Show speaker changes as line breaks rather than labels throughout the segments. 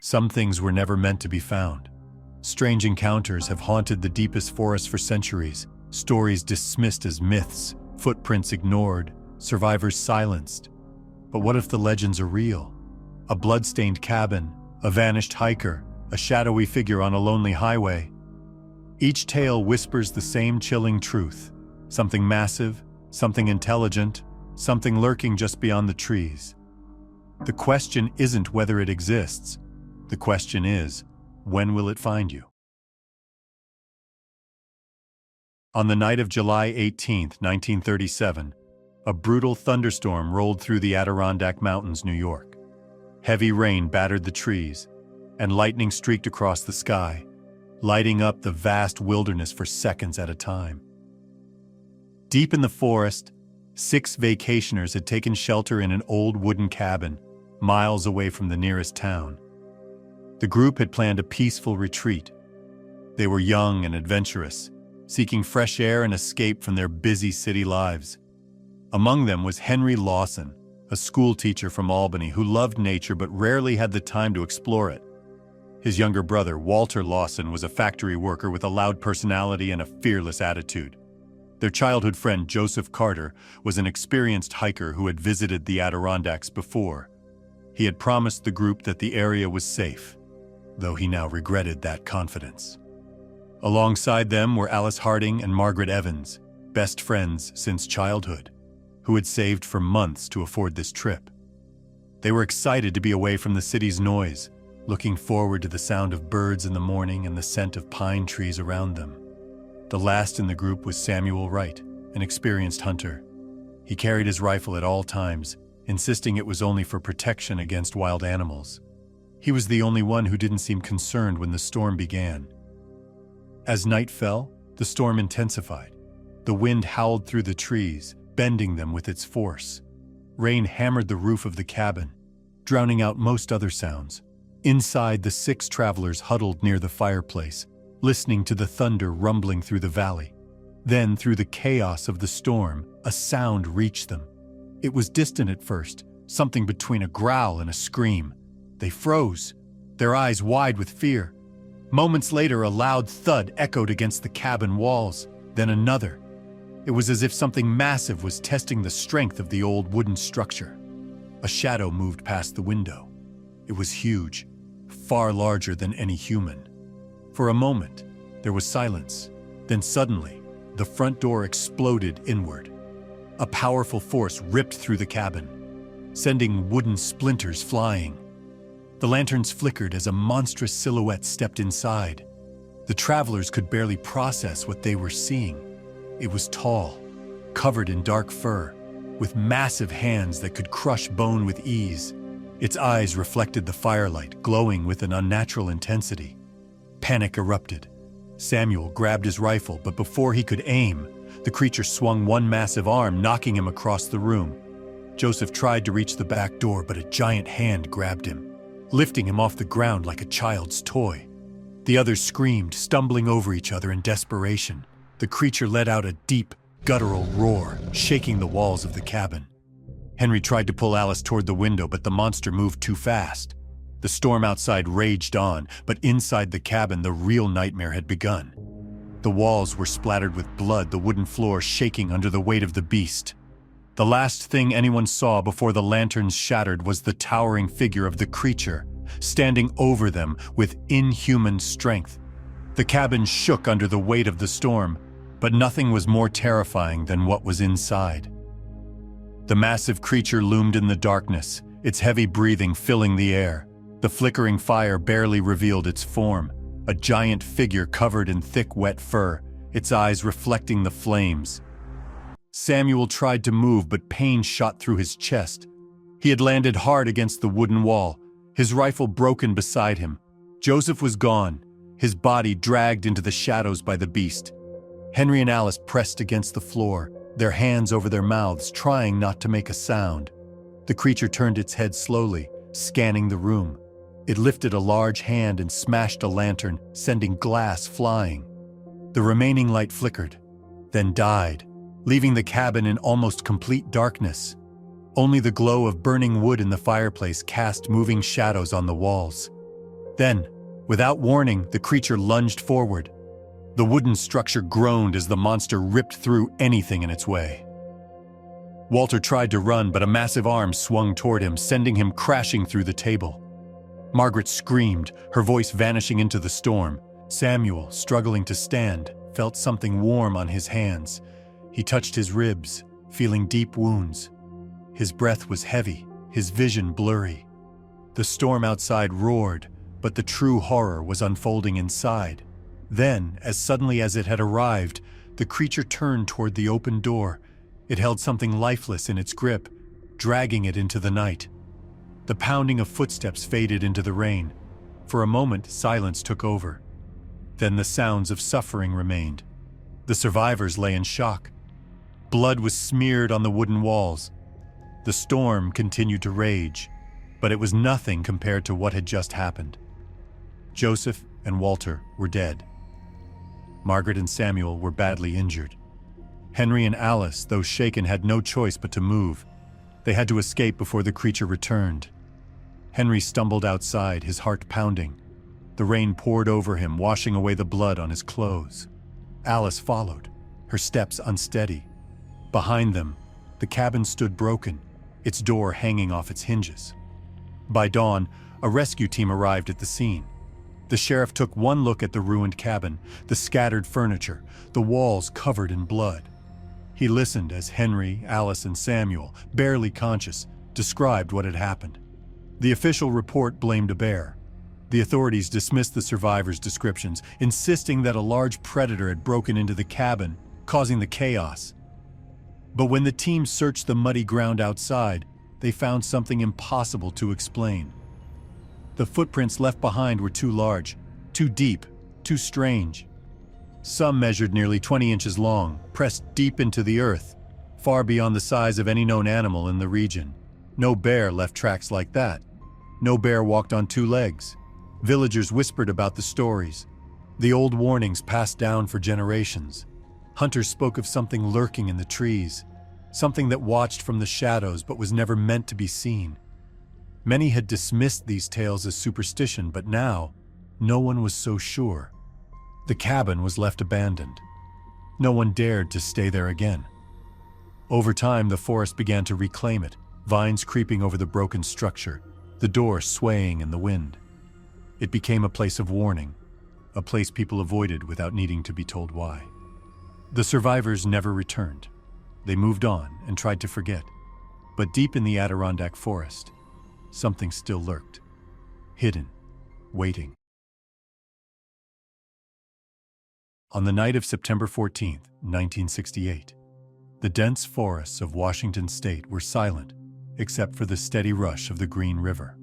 Some things were never meant to be found. Strange encounters have haunted the deepest forests for centuries, stories dismissed as myths, footprints ignored, survivors silenced. But what if the legends are real? A blood-stained cabin, a vanished hiker, a shadowy figure on a lonely highway. Each tale whispers the same chilling truth. Something massive, something intelligent, something lurking just beyond the trees. The question isn't whether it exists. The question is, when will it find you? On the night of July 18, 1937, a brutal thunderstorm rolled through the Adirondack Mountains, New York. Heavy rain battered the trees, and lightning streaked across the sky, lighting up the vast wilderness for seconds at a time. Deep in the forest, 6 vacationers had taken shelter in an old wooden cabin, miles away from the nearest town. The group had planned a peaceful retreat. They were young and adventurous, seeking fresh air and escape from their busy city lives. Among them was Henry Lawson, a school teacher from Albany who loved nature but rarely had the time to explore it. His younger brother, Walter Lawson, was a factory worker with a loud personality and a fearless attitude. Their childhood friend, Joseph Carter, was an experienced hiker who had visited the Adirondacks before. He had promised the group that the area was safe, though he now regretted that confidence. Alongside them were Alice Harding and Margaret Evans, best friends since childhood, who had saved for months to afford this trip. They were excited to be away from the city's noise, looking forward to the sound of birds in the morning and the scent of pine trees around them. The last in the group was Samuel Wright, an experienced hunter. He carried his rifle at all times, insisting it was only for protection against wild animals. He was the only one who didn't seem concerned when the storm began. As night fell, the storm intensified. The wind howled through the trees, bending them with its force. Rain hammered the roof of the cabin, drowning out most other sounds. Inside, the 6 travelers huddled near the fireplace, listening to the thunder rumbling through the valley. Then, through the chaos of the storm, a sound reached them. It was distant at first, something between a growl and a scream. They froze, their eyes wide with fear. Moments later, a loud thud echoed against the cabin walls, then another. It was as if something massive was testing the strength of the old wooden structure. A shadow moved past the window. It was huge, far larger than any human. For a moment, there was silence. Then suddenly, the front door exploded inward. A powerful force ripped through the cabin, sending wooden splinters flying. The lanterns flickered as a monstrous silhouette stepped inside. The travelers could barely process what they were seeing. It was tall, covered in dark fur, with massive hands that could crush bone with ease. Its eyes reflected the firelight, glowing with an unnatural intensity. Panic erupted. Samuel grabbed his rifle, but before he could aim, the creature swung one massive arm, knocking him across the room. Joseph tried to reach the back door, but a giant hand grabbed him, lifting him off the ground like a child's toy. The others screamed, stumbling over each other in desperation. The creature let out a deep, guttural roar, shaking the walls of the cabin. Henry tried to pull Alice toward the window, but the monster moved too fast. The storm outside raged on, but inside the cabin, the real nightmare had begun. The walls were splattered with blood, the wooden floor shaking under the weight of the beast. The last thing anyone saw before the lanterns shattered was the towering figure of the creature, standing over them with inhuman strength. The cabin shook under the weight of the storm, but nothing was more terrifying than what was inside. The massive creature loomed in the darkness, its heavy breathing filling the air. The flickering fire barely revealed its form, a giant figure covered in thick, wet fur, its eyes reflecting the flames. Samuel tried to move, but pain shot through his chest. He had landed hard against the wooden wall, his rifle broken beside him. Joseph was gone, his body dragged into the shadows by the beast. Henry and Alice pressed against the floor, their hands over their mouths, trying not to make a sound. The creature turned its head slowly, scanning the room. It lifted a large hand and smashed a lantern, sending glass flying. The remaining light flickered, then died, leaving the cabin in almost complete darkness. Only the glow of burning wood in the fireplace cast moving shadows on the walls. Then, without warning, the creature lunged forward. The wooden structure groaned as the monster ripped through anything in its way. Walter tried to run, but a massive arm swung toward him, sending him crashing through the table. Margaret screamed, her voice vanishing into the storm. Samuel, struggling to stand, felt something warm on his hands. He touched his ribs, feeling deep wounds. His breath was heavy, his vision blurry. The storm outside roared, but the true horror was unfolding inside. Then, as suddenly as it had arrived, the creature turned toward the open door. It held something lifeless in its grip, dragging it into the night. The pounding of footsteps faded into the rain. For a moment, silence took over. Then the sounds of suffering remained. The survivors lay in shock. Blood was smeared on the wooden walls. The storm continued to rage, but it was nothing compared to what had just happened. Joseph and Walter were dead. Margaret and Samuel were badly injured. Henry and Alice, though shaken, had no choice but to move. They had to escape before the creature returned. Henry stumbled outside, his heart pounding. The rain poured over him, washing away the blood on his clothes. Alice followed, her steps unsteady. Behind them, the cabin stood broken, its door hanging off its hinges. By dawn, a rescue team arrived at the scene. The sheriff took one look at the ruined cabin, the scattered furniture, the walls covered in blood. He listened as Henry, Alice, and Samuel, barely conscious, described what had happened. The official report blamed a bear. The authorities dismissed the survivors' descriptions, insisting that a large predator had broken into the cabin, causing the chaos. But when the team searched the muddy ground outside, they found something impossible to explain. The footprints left behind were too large, too deep, too strange. Some measured nearly 20 inches long, pressed deep into the earth, far beyond the size of any known animal in the region. No bear left tracks like that. No bear walked on two legs. Villagers whispered about the stories, the old warnings passed down for generations. Hunters spoke of something lurking in the trees, something that watched from the shadows but was never meant to be seen. Many had dismissed these tales as superstition, but now, no one was so sure. The cabin was left abandoned. No one dared to stay there again. Over time, the forest began to reclaim it, vines creeping over the broken structure, the door swaying in the wind. It became a place of warning, a place people avoided without needing to be told why. The survivors never returned. They moved on and tried to forget. But deep in the Adirondack forest, something still lurked, hidden, waiting. On the night of September 14, 1968, the dense forests of Washington state were silent except for the steady rush of the Green River.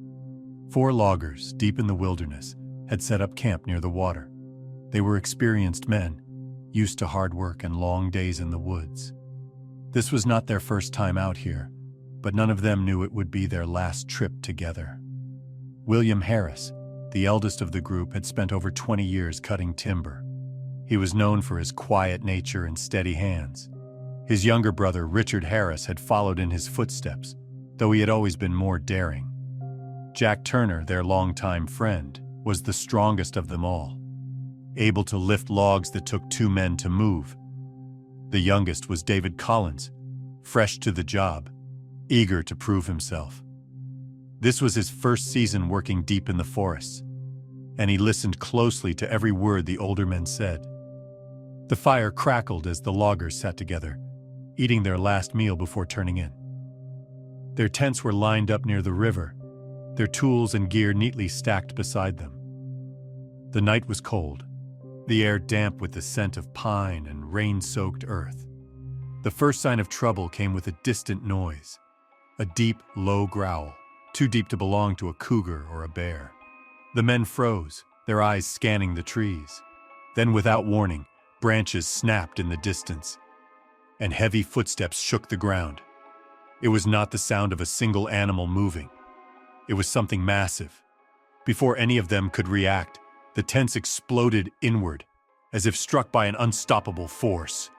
4 loggers, deep in the wilderness, had set up camp near the water. They were experienced men, used to hard work and long days in the woods. This was not their first time out here, but none of them knew it would be their last trip together. William Harris, the eldest of the group, had spent over 20 years cutting timber. He was known for his quiet nature and steady hands. His younger brother, Richard Harris, had followed in his footsteps, though he had always been more daring. Jack Turner, their longtime friend, was the strongest of them all, able to lift logs that took 2 men to move. The youngest was David Collins, fresh to the job, eager to prove himself. This was his first season working deep in the forests, and he listened closely to every word the older men said. The fire crackled as the loggers sat together, eating their last meal before turning in. Their tents were lined up near the river, their tools and gear neatly stacked beside them. The night was cold, the air damp with the scent of pine and rain-soaked earth. The first sign of trouble came with a distant noise, a deep, low growl, too deep to belong to a cougar or a bear. The men froze, their eyes scanning the trees. Then, without warning, branches snapped in the distance, and heavy footsteps shook the ground. It was not the sound of a single animal moving. It was something massive. Before any of them could react, the tents exploded inward, as if struck by an unstoppable force.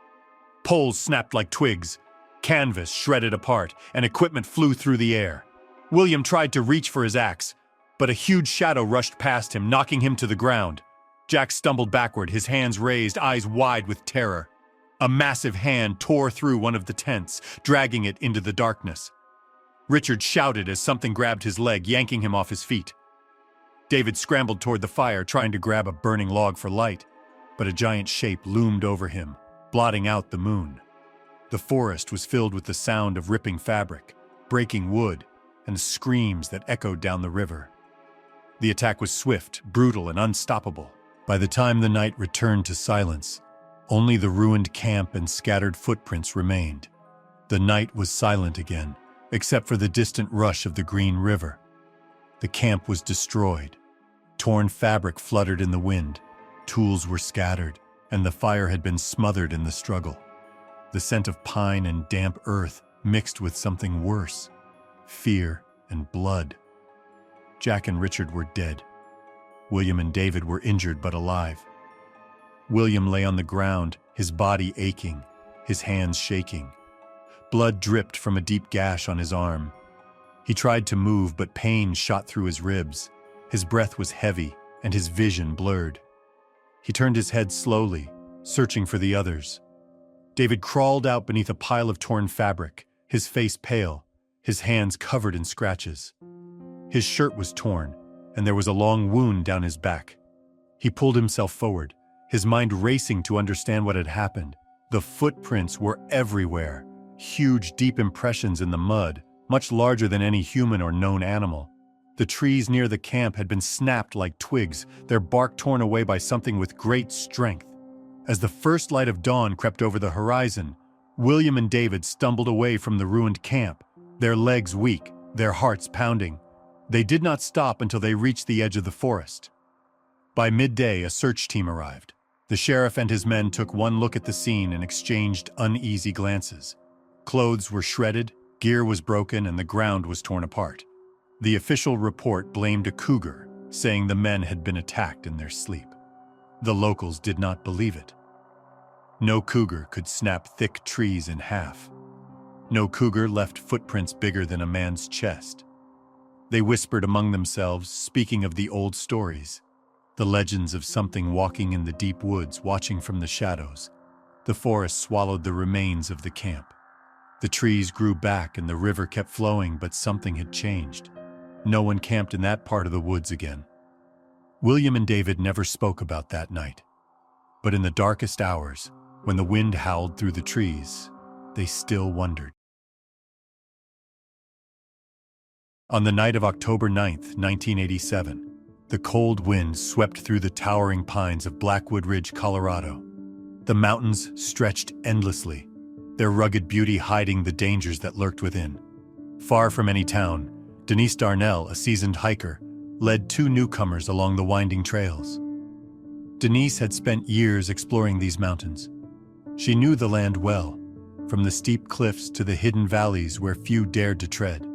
Poles snapped like twigs, canvas shredded apart, and equipment flew through the air. William tried to reach for his axe, But a huge shadow rushed past him, knocking him to the ground. Jack stumbled backward, his hands raised, eyes wide with terror. A massive hand tore through one of the tents, dragging it into the darkness. Richard shouted as something grabbed his leg, yanking him off his feet. David scrambled toward the fire, trying to grab a burning log for light, but a giant shape loomed over him, blotting out the moon. The forest was filled with the sound of ripping fabric, breaking wood, and screams that echoed down the river. The attack was swift, brutal, and unstoppable. By the time the night returned to silence, only the ruined camp and scattered footprints remained. The night was silent again, except for the distant rush of the Green River. The camp was destroyed. Torn fabric fluttered in the wind, tools were scattered, and the fire had been smothered in the struggle. The scent of pine and damp earth mixed with something worse, fear and blood. Jack and Richard were dead. William and David were injured but alive. William lay on the ground, his body aching, his hands shaking. Blood dripped from a deep gash on his arm. He tried to move, but pain shot through his ribs. His breath was heavy, and his vision blurred. He turned his head slowly, searching for the others. David crawled out beneath a pile of torn fabric, his face pale, his hands covered in scratches. His shirt was torn, and there was a long wound down his back. He pulled himself forward, his mind racing to understand what had happened. The footprints were everywhere, huge, deep impressions in the mud, much larger than any human or known animal. The trees near the camp had been snapped like twigs, their bark torn away by something with great strength. As the first light of dawn crept over the horizon, William and David stumbled away from the ruined camp, their legs weak, their hearts pounding. They did not stop until they reached the edge of the forest. By midday, a search team arrived. The sheriff and his men took one look at the scene and exchanged uneasy glances. Clothes were shredded, gear was broken, and the ground was torn apart. The official report blamed a cougar, saying the men had been attacked in their sleep. The locals did not believe it. No cougar could snap thick trees in half. No cougar left footprints bigger than a man's chest. They whispered among themselves, speaking of the old stories, the legends of something walking in the deep woods, watching from the shadows. The forest swallowed the remains of the camp. The trees grew back and the river kept flowing, but something had changed. No one camped in that part of the woods again. William and David never spoke about that night. But in the darkest hours, when the wind howled through the trees, they still wondered. On the night of October 9th, 1987, the cold wind swept through the towering pines of Blackwood Ridge, Colorado. The mountains stretched endlessly, their rugged beauty hiding the dangers that lurked within. Far from any town, Denise Darnell, a seasoned hiker, led two newcomers along the winding trails. Denise had spent years exploring these mountains. She knew the land well, from the steep cliffs to the hidden valleys where few dared to tread.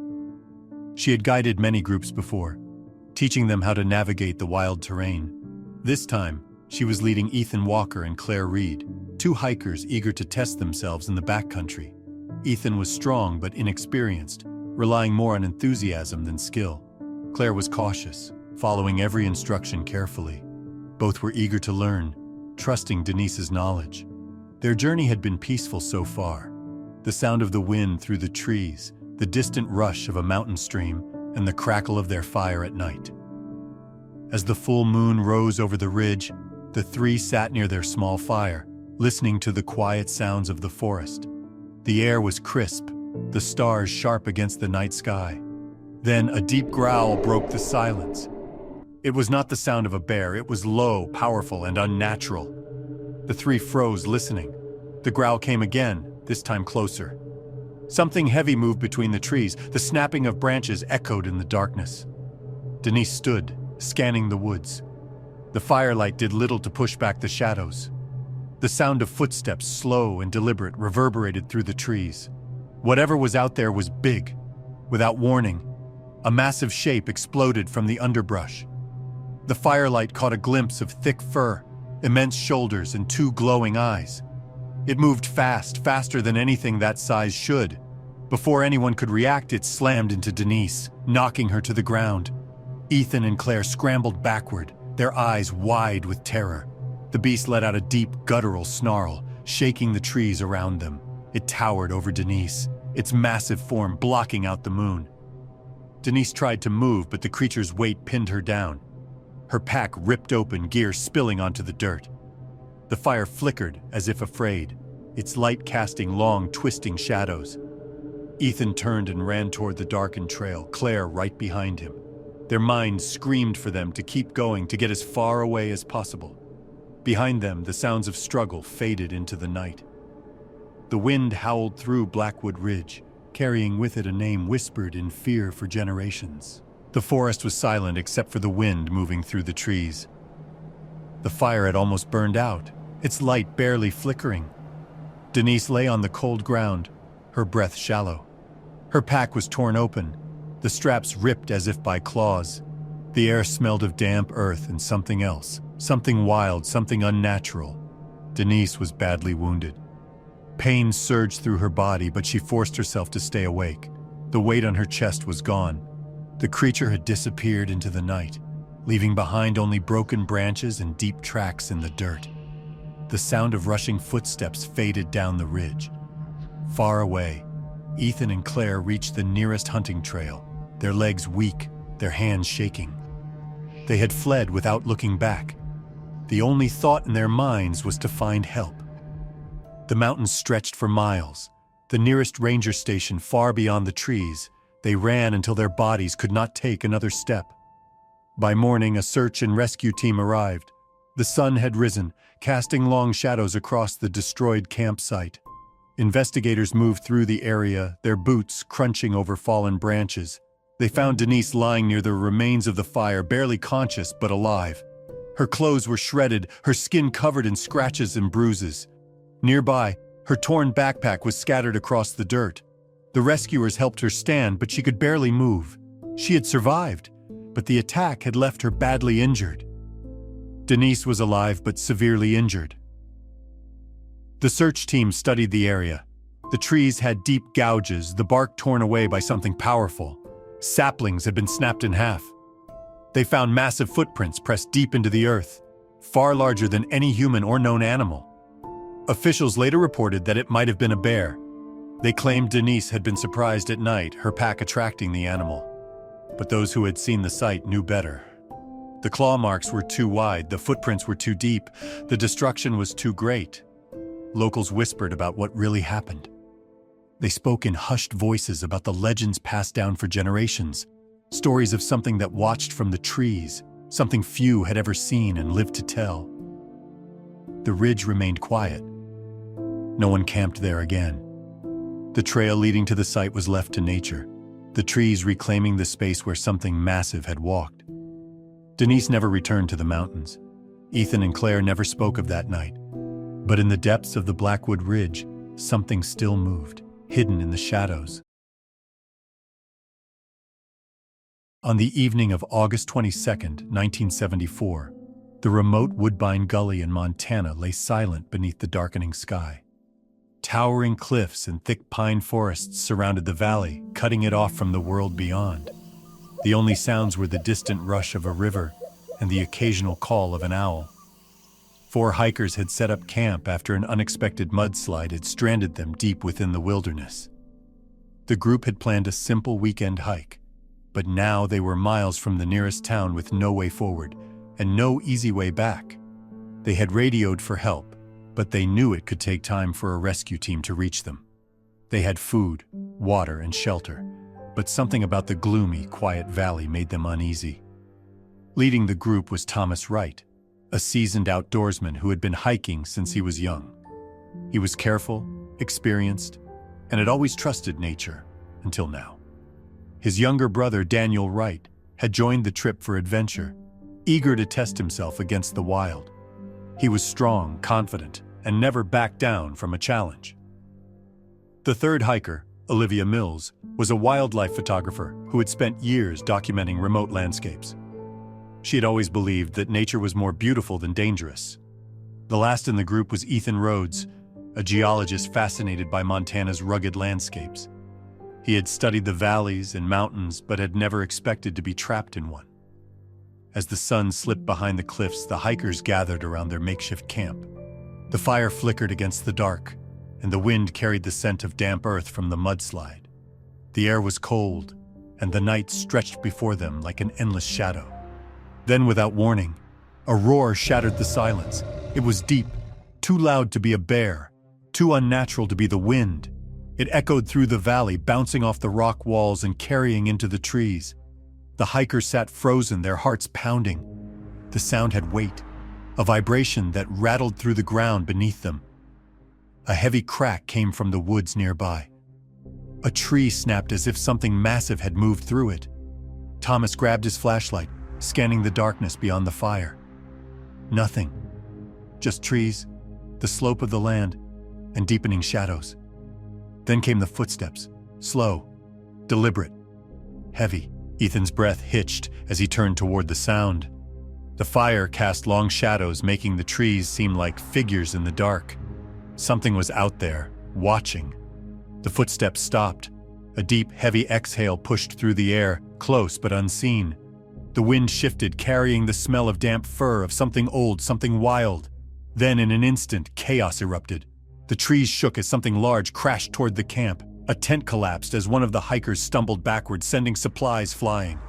She had guided many groups before, teaching them how to navigate the wild terrain. This time, she was leading Ethan Walker and Claire Reed, two hikers eager to test themselves in the backcountry. Ethan was strong but inexperienced, relying more on enthusiasm than skill. Claire was cautious, following every instruction carefully. Both were eager to learn, trusting Denise's knowledge. Their journey had been peaceful so far. The sound of the wind through the trees, the distant rush of a mountain stream, and the crackle of their fire at night. As the full moon rose over the ridge, the three sat near their small fire, listening to the quiet sounds of the forest. The air was crisp, the stars sharp against the night sky. Then a deep growl broke the silence. It was not the sound of a bear, it was low, powerful, and unnatural. The three froze, listening. The growl came again, this time closer. Something heavy moved between the trees, the snapping of branches echoed in the darkness. Denise stood, scanning the woods. The firelight did little to push back the shadows. The sound of footsteps, slow and deliberate, reverberated through the trees. Whatever was out there was big. Without warning, a massive shape exploded from the underbrush. The firelight caught a glimpse of thick fur, immense shoulders, and two glowing eyes. It moved fast, faster than anything that size should. Before anyone could react, it slammed into Denise, knocking her to the ground. Ethan and Claire scrambled backward, their eyes wide with terror. The beast let out a deep, guttural snarl, shaking the trees around them. It towered over Denise, its massive form blocking out the moon. Denise tried to move, but the creature's weight pinned her down. Her pack ripped open, gear spilling onto the dirt. The fire flickered as if afraid, its light casting long, twisting shadows. Ethan turned and ran toward the darkened trail, Claire right behind him. Their minds screamed for them to keep going, to get as far away as possible. Behind them, the sounds of struggle faded into the night. The wind howled through Blackwood Ridge, carrying with it a name whispered in fear for generations. The forest was silent except for the wind moving through the trees. The fire had almost burned out, its light barely flickering. Denise lay on the cold ground, her breath shallow. Her pack was torn open, the straps ripped as if by claws. The air smelled of damp earth and something else, something wild, something unnatural. Denise was badly wounded. Pain surged through her body, but she forced herself to stay awake. The weight on her chest was gone. The creature had disappeared into the night, leaving behind only broken branches and deep tracks in the dirt. The sound of rushing footsteps faded down the ridge. Far away, Ethan and Claire reached the nearest hunting trail, their legs weak, their hands shaking. They had fled without looking back. The only thought in their minds was to find help. The mountains stretched for miles, the nearest ranger station far beyond the trees. They ran until their bodies could not take another step. By morning, a search and rescue team arrived. The sun had risen, casting long shadows across the destroyed campsite. Investigators moved through the area, their boots crunching over fallen branches. They found Denise lying near the remains of the fire, barely conscious but alive. Her clothes were shredded, her skin covered in scratches and bruises. Nearby, her torn backpack was scattered across the dirt. The rescuers helped her stand, but she could barely move. She had survived, but the attack had left her badly injured. Denise was alive but severely injured. The search team studied the area. The trees had deep gouges, the bark torn away by something powerful. Saplings had been snapped in half. They found massive footprints pressed deep into the earth, far larger than any human or known animal. Officials later reported that it might have been a bear. They claimed Denise had been surprised at night, her pack attracting the animal. But those who had seen the sight knew better. The claw marks were too wide, the footprints were too deep, the destruction was too great. Locals whispered about what really happened. They spoke in hushed voices about the legends passed down for generations, stories of something that watched from the trees, something few had ever seen and lived to tell. The ridge remained quiet. No one camped there again. The trail leading to the site was left to nature, the trees reclaiming the space where something massive had walked. Denise never returned to the mountains. Ethan and Claire never spoke of that night. But in the depths of the Blackwood Ridge, something still moved, hidden in the shadows. On the evening of August 22, 1974, the remote Woodbine Gully in Montana lay silent beneath the darkening sky. Towering cliffs and thick pine forests surrounded the valley, cutting it off from the world beyond. The only sounds were the distant rush of a river and the occasional call of an owl. 4 hikers had set up camp after an unexpected mudslide had stranded them deep within the wilderness. The group had planned a simple weekend hike, but now they were miles from the nearest town with no way forward and no easy way back. They had radioed for help, but they knew it could take time for a rescue team to reach them. They had food, water, and shelter, but something about the gloomy, quiet valley made them uneasy. Leading the group was Thomas Wright, a seasoned outdoorsman who had been hiking since he was young. He was careful, experienced, and had always trusted nature, until now. His younger brother, Daniel Wright, had joined the trip for adventure, eager to test himself against the wild. He was strong, confident, and never backed down from a challenge. The third hiker, Olivia Mills, was a wildlife photographer who had spent years documenting remote landscapes. She had always believed that nature was more beautiful than dangerous. The last in the group was Ethan Rhodes, a geologist fascinated by Montana's rugged landscapes. He had studied the valleys and mountains but had never expected to be trapped in one. As the sun slipped behind the cliffs, the hikers gathered around their makeshift camp. The fire flickered against the dark, and the wind carried the scent of damp earth from the mudslide. The air was cold, and the night stretched before them like an endless shadow. Then, without warning, a roar shattered the silence. It was deep, too loud to be a bear, too unnatural to be the wind. It echoed through the valley, bouncing off the rock walls and carrying into the trees. The hikers sat frozen, their hearts pounding. The sound had weight, a vibration that rattled through the ground beneath them. A heavy crack came from the woods nearby. A tree snapped as if something massive had moved through it. Thomas grabbed his flashlight, scanning the darkness beyond the fire. Nothing. Just trees, the slope of the land, and deepening shadows. Then came the footsteps, slow, deliberate, heavy. Ethan's breath hitched as he turned toward the sound. The fire cast long shadows, making the trees seem like figures in the dark. Something was out there, watching. The footsteps stopped. A deep, heavy exhale pushed through the air, close but unseen. The wind shifted, carrying the smell of damp fur, of something old, something wild. Then, in an instant, chaos erupted. The trees shook as something large crashed toward the camp. A tent collapsed as one of the hikers stumbled backward, sending supplies flying.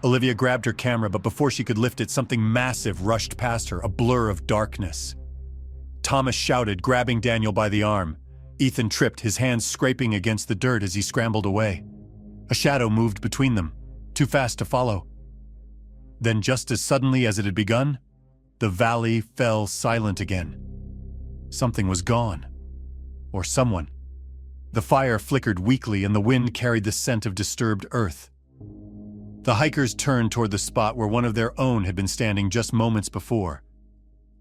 Olivia grabbed her camera, but before she could lift it, something massive rushed past her, a blur of darkness. Thomas shouted, grabbing Daniel by the arm. Ethan tripped, his hands scraping against the dirt as he scrambled away. A shadow moved between them, too fast to follow. Then, just as suddenly as it had begun, the valley fell silent again. Something was gone. Or someone. The fire flickered weakly, and the wind carried the scent of disturbed earth. The hikers turned toward the spot where one of their own had been standing just moments before.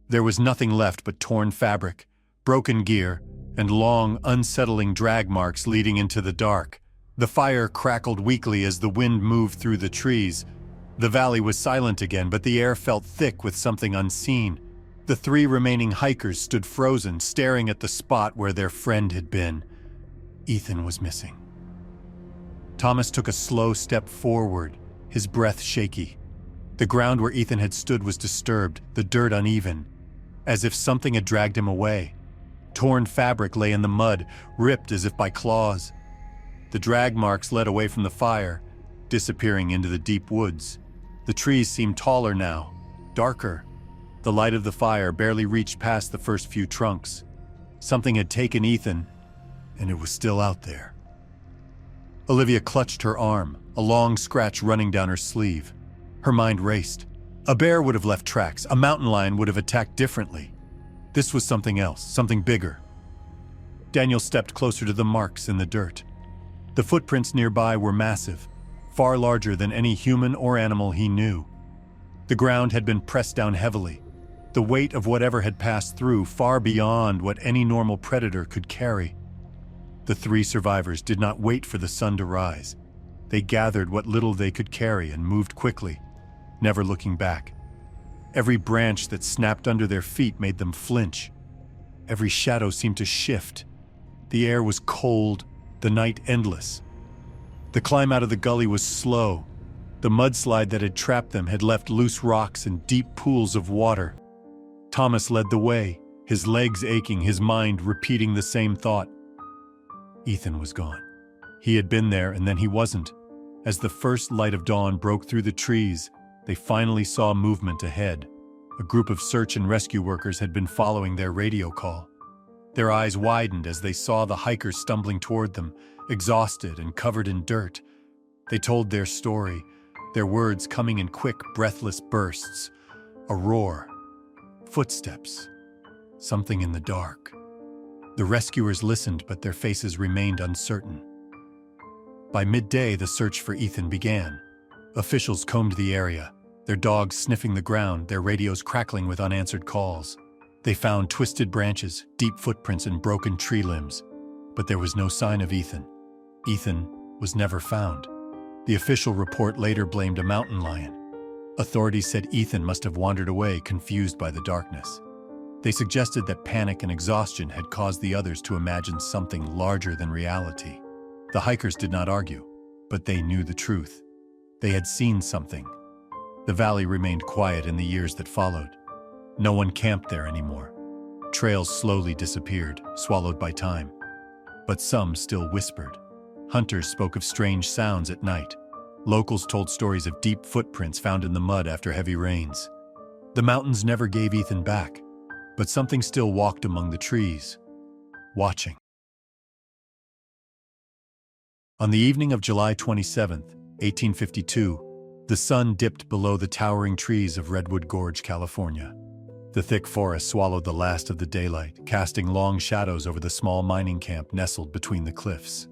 There was nothing left but torn fabric, broken gear, and long, unsettling drag marks leading into the dark. The fire crackled weakly as the wind moved through the trees. The valley was silent again, but the air felt thick with something unseen. The three remaining hikers stood frozen, staring at the spot where their friend had been. Ethan was missing. Thomas took a slow step forward, his breath shaky. The ground where Ethan had stood was disturbed, the dirt uneven, as if something had dragged him away. Torn fabric lay in the mud, ripped as if by claws. The drag marks led away from the fire, disappearing into the deep woods. The trees seemed taller now, darker. The light of the fire barely reached past the first few trunks. Something had taken Ethan, and it was still out there. Olivia clutched her arm, a long scratch running down her sleeve. Her mind raced. A bear would have left tracks, a mountain lion would have attacked differently. This was something else, something bigger. Daniel stepped closer to the marks in the dirt. The footprints nearby were massive, far larger than any human or animal he knew. The ground had been pressed down heavily, the weight of whatever had passed through far beyond what any normal predator could carry. The three survivors did not wait for the sun to rise. They gathered what little they could carry and moved quickly, never looking back. Every branch that snapped under their feet made them flinch. Every shadow seemed to shift. The air was cold, the night endless. The climb out of the gully was slow. The mudslide that had trapped them had left loose rocks and deep pools of water. Thomas led the way, his legs aching, his mind repeating the same thought. Ethan was gone. He had been there, and then he wasn't. As the first light of dawn broke through the trees, they finally saw movement ahead. A group of search and rescue workers had been following their radio call. Their eyes widened as they saw the hikers stumbling toward them, exhausted and covered in dirt. They told their story, their words coming in quick, breathless bursts. A roar. Footsteps. Something in the dark. The rescuers listened, but their faces remained uncertain. By midday, the search for Ethan began. Officials combed the area, their dogs sniffing the ground, their radios crackling with unanswered calls. They found twisted branches, deep footprints, and broken tree limbs. But there was no sign of Ethan. Ethan was never found. The official report later blamed a mountain lion. Authorities said Ethan must have wandered away, confused by the darkness. They suggested that panic and exhaustion had caused the others to imagine something larger than reality. The hikers did not argue, but they knew the truth. They had seen something. The valley remained quiet in the years that followed. No one camped there anymore. Trails slowly disappeared, swallowed by time. But some still whispered. Hunters spoke of strange sounds at night. Locals told stories of deep footprints found in the mud after heavy rains. The mountains never gave Ethan back, but something still walked among the trees, watching. On the evening of July 27, 1852, the sun dipped below the towering trees of Redwood Gorge, California. The thick forest swallowed the last of the daylight, casting long shadows over the small mining camp nestled between the cliffs.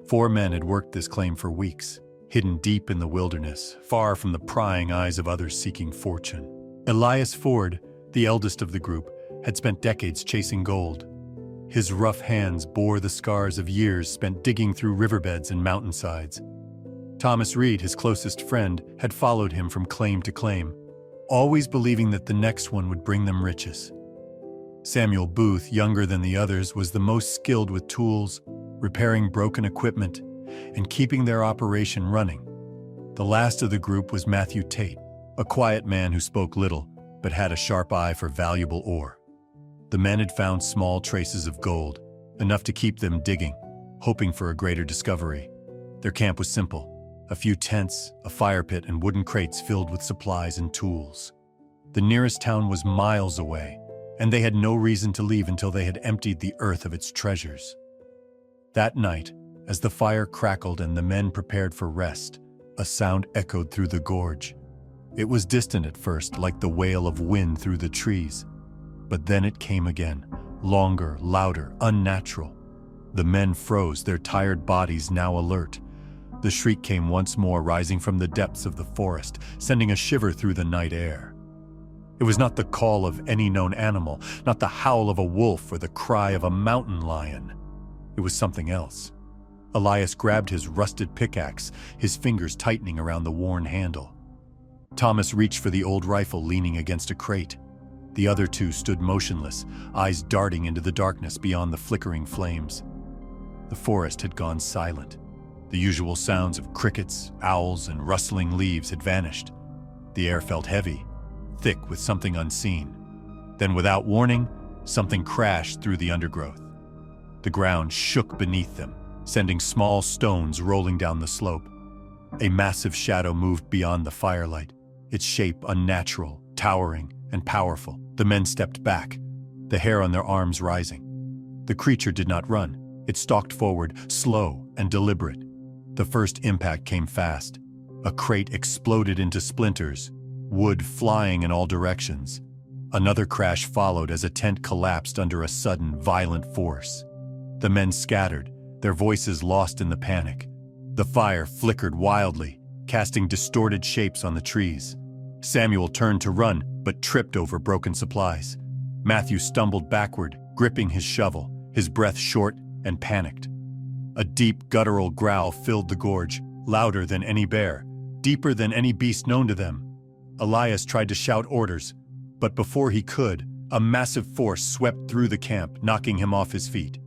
4 men had worked this claim for weeks, hidden deep in the wilderness, far from the prying eyes of others seeking fortune. Elias Ford, the eldest of the group, had spent decades chasing gold. His rough hands bore the scars of years spent digging through riverbeds and mountainsides. Thomas Reed, his closest friend, had followed him from claim to claim, always believing that the next one would bring them riches. Samuel Booth, younger than the others, was the most skilled with tools, repairing broken equipment, and keeping their operation running. The last of the group was Matthew Tate, a quiet man who spoke little, but had a sharp eye for valuable ore. The men had found small traces of gold, enough to keep them digging, hoping for a greater discovery. Their camp was simple: a few tents, a fire pit, and wooden crates filled with supplies and tools. The nearest town was miles away, and they had no reason to leave until they had emptied the earth of its treasures. That night, as the fire crackled and the men prepared for rest, a sound echoed through the gorge. It was distant at first, like the wail of wind through the trees. But then it came again, longer, louder, unnatural. The men froze, their tired bodies now alert. The shriek came once more, rising from the depths of the forest, sending a shiver through the night air. It was not the call of any known animal, not the howl of a wolf or the cry of a mountain lion. It was something else. Elias grabbed his rusted pickaxe, his fingers tightening around the worn handle. Thomas reached for the old rifle leaning against a crate. The other two stood motionless, eyes darting into the darkness beyond the flickering flames. The forest had gone silent. The usual sounds of crickets, owls, and rustling leaves had vanished. The air felt heavy, thick with something unseen. Then, without warning, something crashed through the undergrowth. The ground shook beneath them, sending small stones rolling down the slope. A massive shadow moved beyond the firelight, its shape unnatural, towering, and powerful. The men stepped back, the hair on their arms rising. The creature did not run. It stalked forward, slow and deliberate. The first impact came fast. A crate exploded into splinters, wood flying in all directions. Another crash followed as a tent collapsed under a sudden, violent force. The men scattered, their voices lost in the panic. The fire flickered wildly, casting distorted shapes on the trees. Samuel turned to run, but tripped over broken supplies. Matthew stumbled backward, gripping his shovel, his breath short and panicked. A deep, guttural growl filled the gorge, louder than any bear, deeper than any beast known to them. Elias tried to shout orders, but before he could, a massive force swept through the camp, knocking him off his feet.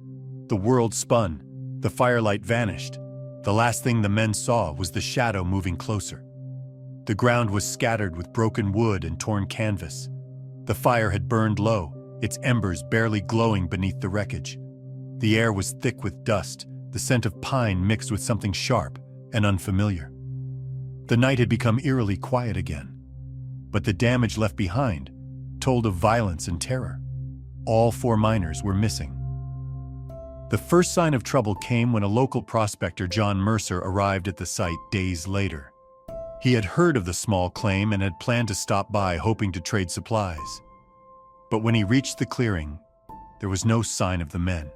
The world spun. The firelight vanished. The last thing the men saw was the shadow moving closer. The ground was scattered with broken wood and torn canvas. The fire had burned low, its embers barely glowing beneath the wreckage. The air was thick with dust, the scent of pine mixed with something sharp and unfamiliar. The night had become eerily quiet again, but the damage left behind told of violence and terror. All 4 miners were missing. The first sign of trouble came when a local prospector, John Mercer, arrived at the site days later. He had heard of the small claim and had planned to stop by, hoping to trade supplies. But when he reached the clearing, there was no sign of the men.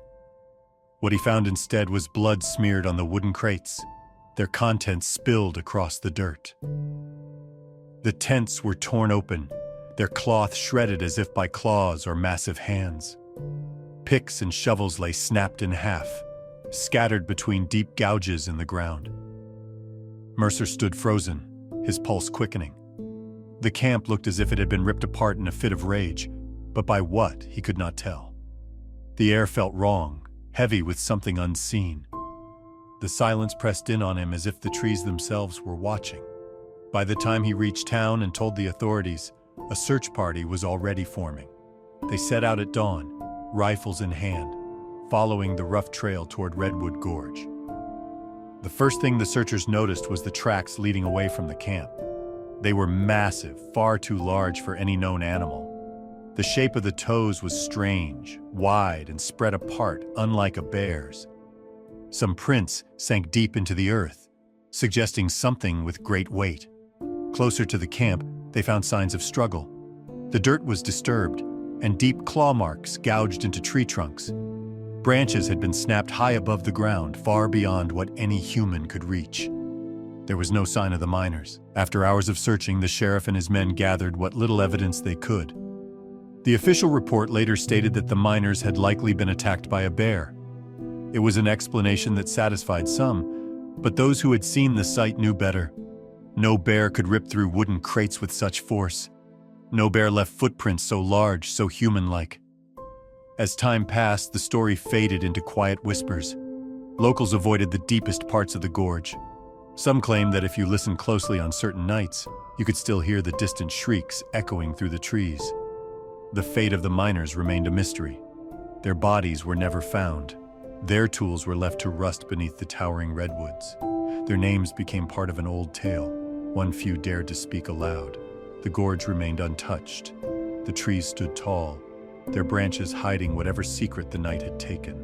What he found instead was blood smeared on the wooden crates, their contents spilled across the dirt. The tents were torn open, their cloth shredded as if by claws or massive hands. Picks and shovels lay snapped in half, scattered between deep gouges in the ground. Mercer stood frozen, his pulse quickening. The camp looked as if it had been ripped apart in a fit of rage, but by what, he could not tell. The air felt wrong, heavy with something unseen. The silence pressed in on him as if the trees themselves were watching. By the time he reached town and told the authorities, a search party was already forming. They set out at dawn, rifles in hand, following the rough trail toward Redwood Gorge. The first thing the searchers noticed was the tracks leading away from the camp. They were massive, far too large for any known animal. The shape of the toes was strange, wide, and spread apart, unlike a bear's. Some prints sank deep into the earth, suggesting something with great weight. Closer to the camp, they found signs of struggle. The dirt was disturbed, and deep claw marks gouged into tree trunks. Branches had been snapped high above the ground, far beyond what any human could reach. There was no sign of the miners. After hours of searching, the sheriff and his men gathered what little evidence they could. The official report later stated that the miners had likely been attacked by a bear. It was an explanation that satisfied some, but those who had seen the sight knew better. No bear could rip through wooden crates with such force. No bear left footprints so large, so human-like. As time passed, the story faded into quiet whispers. Locals avoided the deepest parts of the gorge. Some claimed that if you listened closely on certain nights, you could still hear the distant shrieks echoing through the trees. The fate of the miners remained a mystery. Their bodies were never found. Their tools were left to rust beneath the towering redwoods. Their names became part of an old tale, one few dared to speak aloud. The gorge remained untouched. The trees stood tall, their branches hiding whatever secret the night had taken.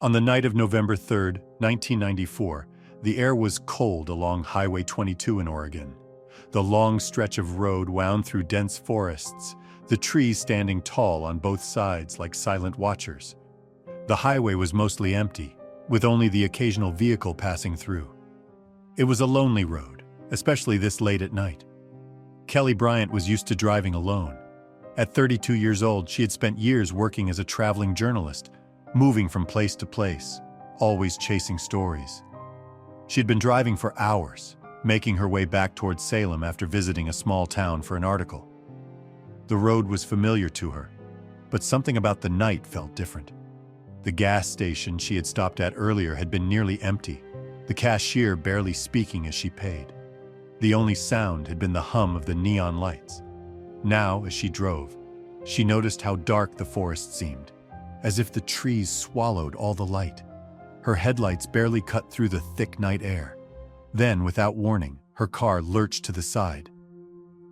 On the night of November 3, 1994, the air was cold along Highway 22 in Oregon. The long stretch of road wound through dense forests, the trees standing tall on both sides like silent watchers. The highway was mostly empty, with only the occasional vehicle passing through. It was a lonely road, especially this late at night. Kelly Bryant was used to driving alone. At 32 years old, she had spent years working as a traveling journalist, moving from place to place, always chasing stories. She had been driving for hours, making her way back towards Salem after visiting a small town for an article. The road was familiar to her, but something about the night felt different. The gas station she had stopped at earlier had been nearly empty, the cashier barely speaking as she paid. The only sound had been the hum of the neon lights. Now, as she drove, she noticed how dark the forest seemed, as if the trees swallowed all the light. Her headlights barely cut through the thick night air. Then, without warning, her car lurched to the side.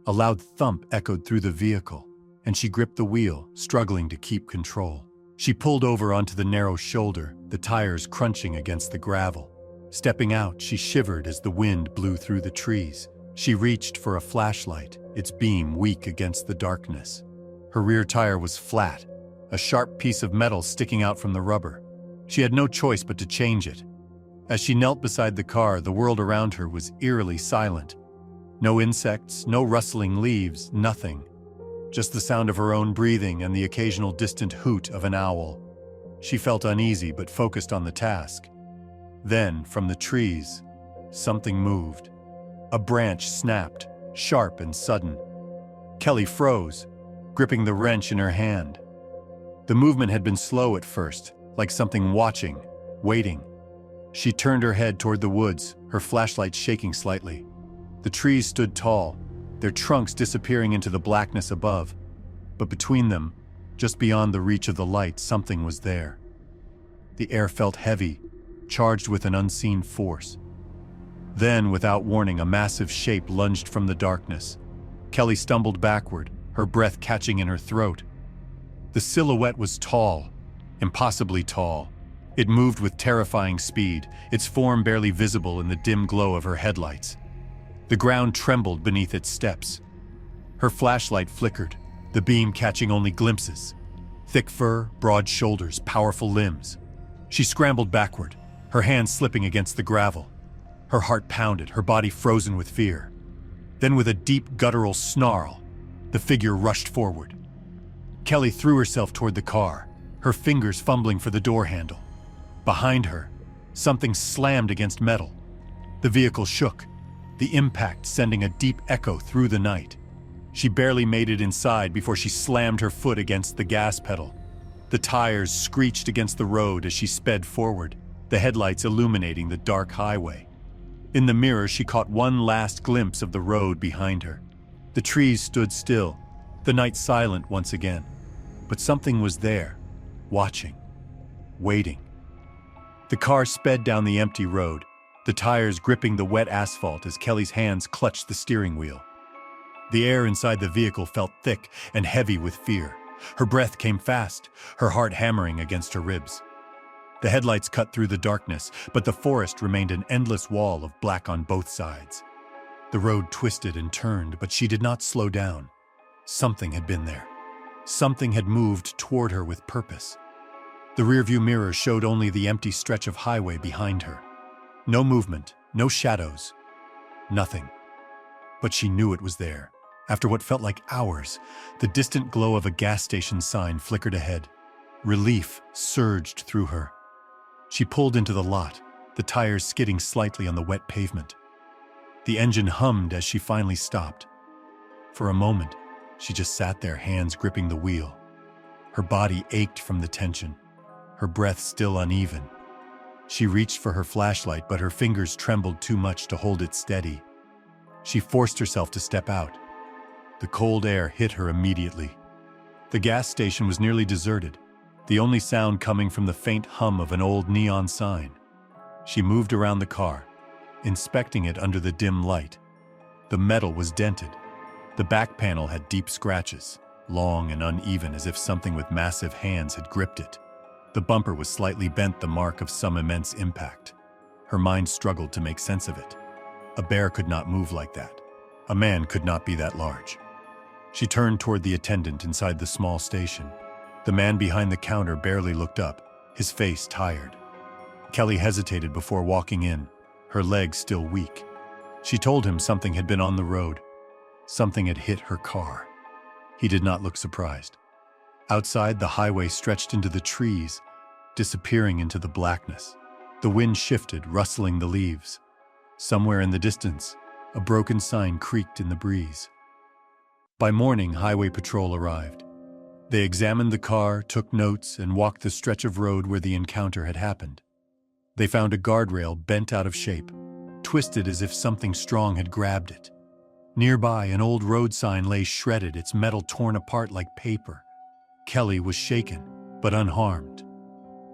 A loud thump echoed through the vehicle, and she gripped the wheel, struggling to keep control. She pulled over onto the narrow shoulder, the tires crunching against the gravel. Stepping out, she shivered as the wind blew through the trees. She reached for a flashlight, its beam weak against the darkness. Her rear tire was flat, a sharp piece of metal sticking out from the rubber. She had no choice but to change it. As she knelt beside the car, the world around her was eerily silent. No insects, no rustling leaves, nothing. Just the sound of her own breathing and the occasional distant hoot of an owl. She felt uneasy but focused on the task. Then, from the trees, something moved. A branch snapped, sharp and sudden. Kelly froze, gripping the wrench in her hand. The movement had been slow at first, like something watching, waiting. She turned her head toward the woods, her flashlight shaking slightly. The trees stood tall, their trunks disappearing into the blackness above. But between them, just beyond the reach of the light, something was there. The air felt heavy, charged with an unseen force. Then, without warning, a massive shape lunged from the darkness. Kelly stumbled backward, her breath catching in her throat. The silhouette was tall, impossibly tall. It moved with terrifying speed, its form barely visible in the dim glow of her headlights. The ground trembled beneath its steps. Her flashlight flickered, the beam catching only glimpses. Thick fur, broad shoulders, powerful limbs. She scrambled backward, her hands slipping against the gravel. Her heart pounded, her body frozen with fear. Then with a deep guttural snarl, the figure rushed forward. Kelly threw herself toward the car, her fingers fumbling for the door handle. Behind her, something slammed against metal. The vehicle shook, the impact sending a deep echo through the night. She barely made it inside before she slammed her foot against the gas pedal. The tires screeched against the road as she sped forward, the headlights illuminating the dark highway. In the mirror, she caught one last glimpse of the road behind her. The trees stood still, the night silent once again. But something was there, watching, waiting. The car sped down the empty road, the tires gripping the wet asphalt as Kelly's hands clutched the steering wheel. The air inside the vehicle felt thick and heavy with fear. Her breath came fast, her heart hammering against her ribs. The headlights cut through the darkness, but the forest remained an endless wall of black on both sides. The road twisted and turned, but she did not slow down. Something had been there. Something had moved toward her with purpose. The rearview mirror showed only the empty stretch of highway behind her. No movement, no shadows, nothing. But she knew it was there. After what felt like hours, the distant glow of a gas station sign flickered ahead. Relief surged through her. She pulled into the lot, the tires skidding slightly on the wet pavement. The engine hummed as she finally stopped. For a moment, she just sat there, hands gripping the wheel. Her body ached from the tension, her breath still uneven. She reached for her flashlight, but her fingers trembled too much to hold it steady. She forced herself to step out. The cold air hit her immediately. The gas station was nearly deserted, the only sound coming from the faint hum of an old neon sign. She moved around the car, inspecting it under the dim light. The metal was dented. The back panel had deep scratches, long and uneven as if something with massive hands had gripped it. The bumper was slightly bent, the mark of some immense impact. Her mind struggled to make sense of it. A bear could not move like that. A man could not be that large. She turned toward the attendant inside the small station. The man behind the counter barely looked up, his face tired. Kelly hesitated before walking in, her legs still weak. She told him something had been on the road. Something had hit her car. He did not look surprised. Outside, the highway stretched into the trees, disappearing into the blackness. The wind shifted, rustling the leaves. Somewhere in the distance, a broken sign creaked in the breeze. By morning, highway patrol arrived. They examined the car, took notes, and walked the stretch of road where the encounter had happened. They found a guardrail bent out of shape, twisted as if something strong had grabbed it. Nearby, an old road sign lay shredded, its metal torn apart like paper. Kelly was shaken, but unharmed.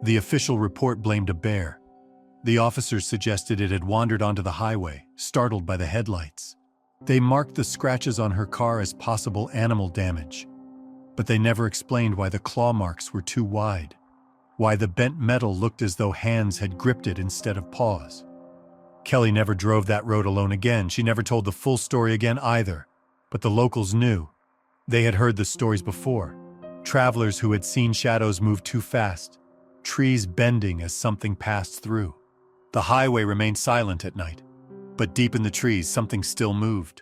The official report blamed a bear. The officers suggested it had wandered onto the highway, startled by the headlights. They marked the scratches on her car as possible animal damage. But they never explained why the claw marks were too wide, why the bent metal looked as though hands had gripped it instead of paws. Kelly never drove that road alone again. She never told the full story again either. But the locals knew. They had heard the stories before. Travelers who had seen shadows move too fast, trees bending as something passed through. The highway remained silent at night, but deep in the trees something still moved.